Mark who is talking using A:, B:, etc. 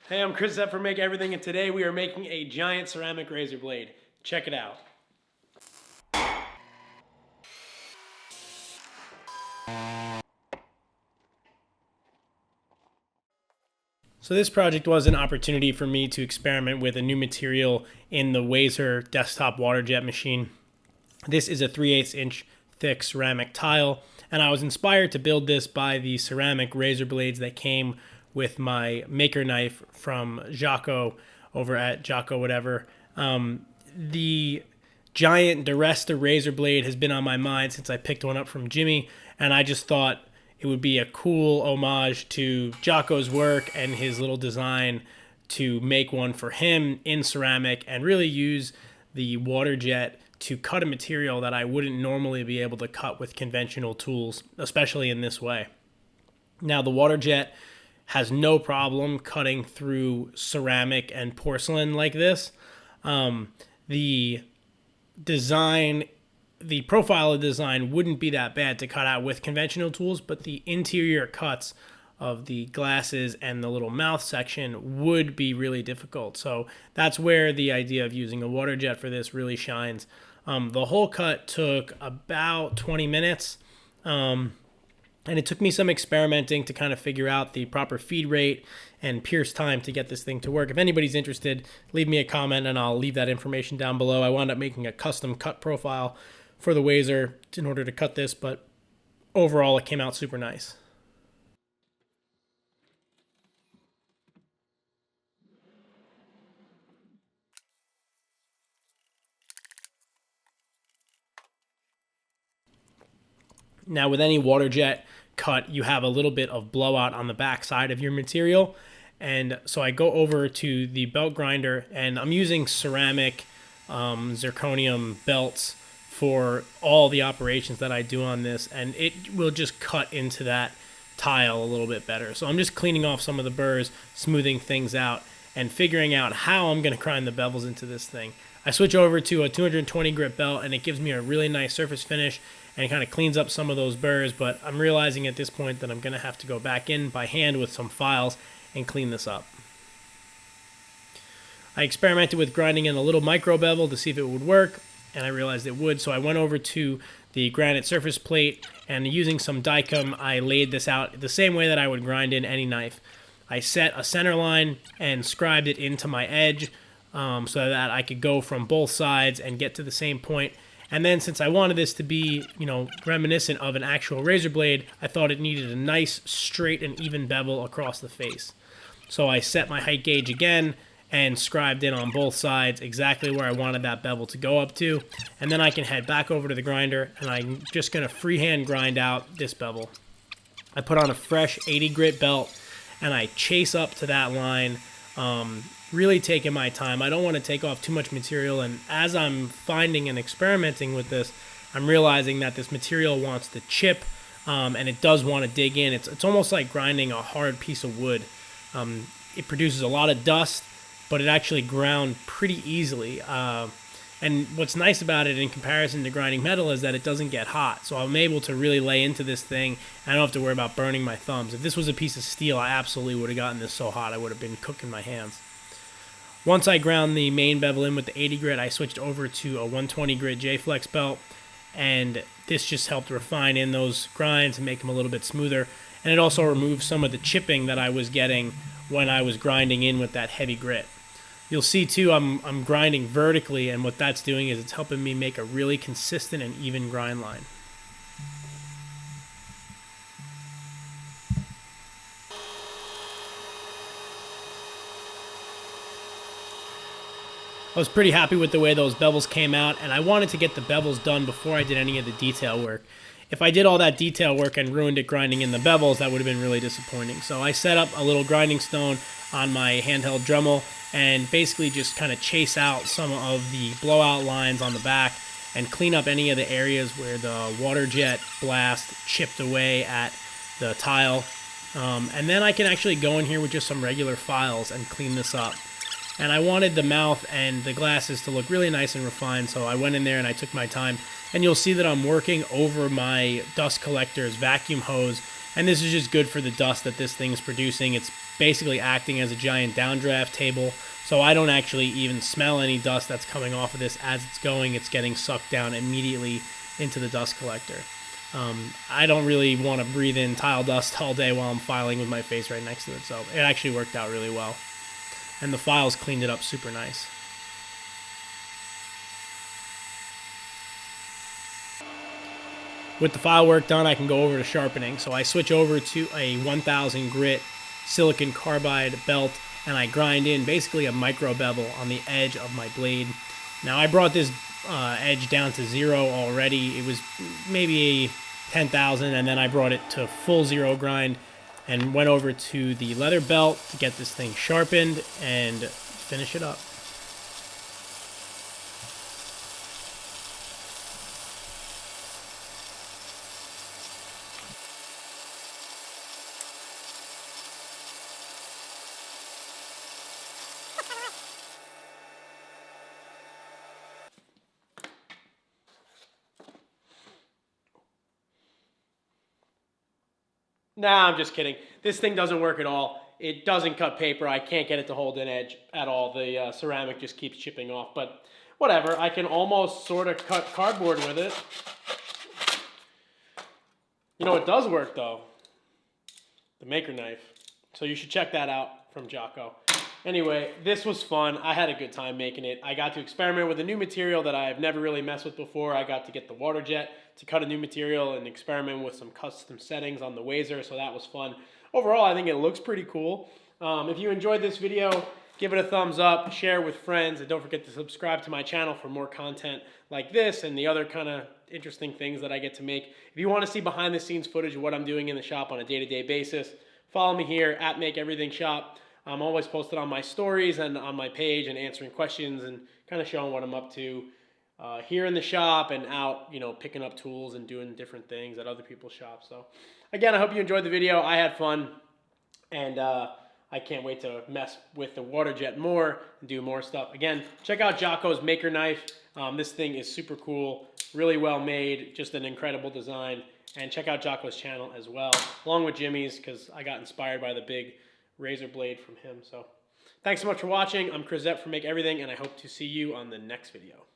A: Hey, I'm Chris for Make Everything, and today we are making a giant ceramic razor blade. Check it out. So this project was an opportunity for me to experiment with a new material in the Wazer desktop waterjet machine. This is a 3/8 inch thick ceramic tile, and I was inspired to build this by the ceramic razor blades that came with my maker knife from Giaco over at Giaco whatever. The giant Direstas razor blade has been on my mind since I picked one up from Jimmy, and I just thought it would be a cool homage to Giaco's work and his little design to make one for him in ceramic and really use the waterjet to cut a material that I wouldn't normally be able to cut with conventional tools, especially in this way. Now, the waterjet has no problem cutting through ceramic and porcelain like this. The profile of the design wouldn't be that bad to cut out with conventional tools, but the interior cuts of the glasses and the little mouth section would be really difficult. So that's where the idea of using a waterjet for this really shines. The whole cut took about 20 minutes. And it took me some experimenting to kind of figure out the proper feed rate and pierce time to get this thing to work. If anybody's interested, leave me a comment and I'll leave that information down below. I wound up making a custom cut profile for the Wazer in order to cut this, but overall it came out super nice. Now, with any waterjet cut, you have a little bit of blowout on the back side of your material. And so I go over to the belt grinder, and I'm using ceramic zirconium belts for all the operations that I do on this, and it will just cut into that tile a little bit better. So I'm just cleaning off some of the burrs, smoothing things out, and figuring out how I'm going to grind the bevels into this thing. I switch over to a 220 grit belt, and it gives me a really nice surface finish, and it kind of cleans up some of those burrs, but I'm realizing at this point that I'm going to have to go back in by hand with some files and clean this up. I experimented with grinding in a little micro bevel to see if it would work, and I realized it would, so I went over to the granite surface plate, and using some Dicom, I laid this out the same way that I would grind in any knife. I set a center line and scribed it into my edge so that I could go from both sides and get to the same point. And then since I wanted this to be, reminiscent of an actual razor blade, I thought it needed a nice, straight, and even bevel across the face. So I set my height gauge again and scribed in on both sides exactly where I wanted that bevel to go up to. And then I can head back over to the grinder, and I'm just going to freehand grind out this bevel. I put on a fresh 80 grit belt, and I chase up to that line, really taking my time. I don't want to take off too much material, and as I'm finding and experimenting with this, I'm realizing that this material wants to chip, and it does want to dig in. It's almost like grinding a hard piece of wood. It produces a lot of dust, but it actually ground pretty easily. And what's nice about it in comparison to grinding metal is that it doesn't get hot. So I'm able to really lay into this thing, and I don't have to worry about burning my thumbs. If this was a piece of steel, I absolutely would have gotten this so hot I would have been cooking my hands. Once I ground the main bevel in with the 80 grit, I switched over to a 120 grit J-Flex belt, and this just helped refine in those grinds and make them a little bit smoother. And it also removed some of the chipping that I was getting when I was grinding in with that heavy grit. You'll see too, I'm grinding vertically, and what that's doing is it's helping me make a really consistent and even grind line. I was pretty happy with the way those bevels came out, and I wanted to get the bevels done before I did any of the detail work. If I did all that detail work and ruined it grinding in the bevels, that would have been really disappointing. So I set up a little grinding stone on my handheld Dremel and basically just kind of chase out some of the blowout lines on the back and clean up any of the areas where the water jet blast chipped away at the tile. And then I can actually go in here with just some regular files and clean this up. And I wanted the mouth and the glasses to look really nice and refined, so I went in there and I took my time. And you'll see that I'm working over my dust collector's vacuum hose, and this is just good for the dust that this thing's producing. It's basically acting as a giant downdraft table. So I don't actually even smell any dust that's coming off of this as it's going. It's getting sucked down immediately into the dust collector. I don't really want to breathe in tile dust all day while I'm filing with my face right next to it. So it actually worked out really well. And the files cleaned it up super nice. With the file work done, I can go over to sharpening. So I switch over to a 1000 grit silicon carbide belt, and I grind in basically a micro bevel on the edge of my blade. Now I brought this edge down to 0 already. It was maybe 10,000, and then I brought it to full 0 grind and went over to the leather belt to get this thing sharpened and finish it up. Nah, I'm just kidding. This thing doesn't work at all. It doesn't cut paper. I can't get it to hold an edge at all. The ceramic just keeps chipping off. But whatever. I can almost sort of cut cardboard with it. You know, it does work, though. The maker knife. So you should check that out from Giaco. Anyway, this was fun. I had a good time making it. I got to experiment with a new material that I've never really messed with before. I got to get the waterjet to cut a new material and experiment with some custom settings on the Wazer, so that was fun. Overall, I think it looks pretty cool. If you enjoyed this video, give it a thumbs up, share it with friends, and don't forget to subscribe to my channel for more content like this and the other kind of interesting things that I get to make. If you want to see behind the scenes footage of what I'm doing in the shop on a day-to-day basis, follow me here at Make Everything Shop. I'm always posted on my stories and on my page and answering questions and kind of showing what I'm up to here in the shop and out, you know, picking up tools and doing different things at other people's shops. So again, I hope you enjoyed the video. I had fun, and I can't wait to mess with the waterjet more and do more stuff. Again, check out Giaco's maker knife. This thing is super cool, really well made, just an incredible design. And check out Giacos Channel as well, along with Jimmy's, because I got inspired by the big razor blade from him. So thanks so much for watching. I'm Chris Zepp from Make Everything, and I hope to see you on the next video.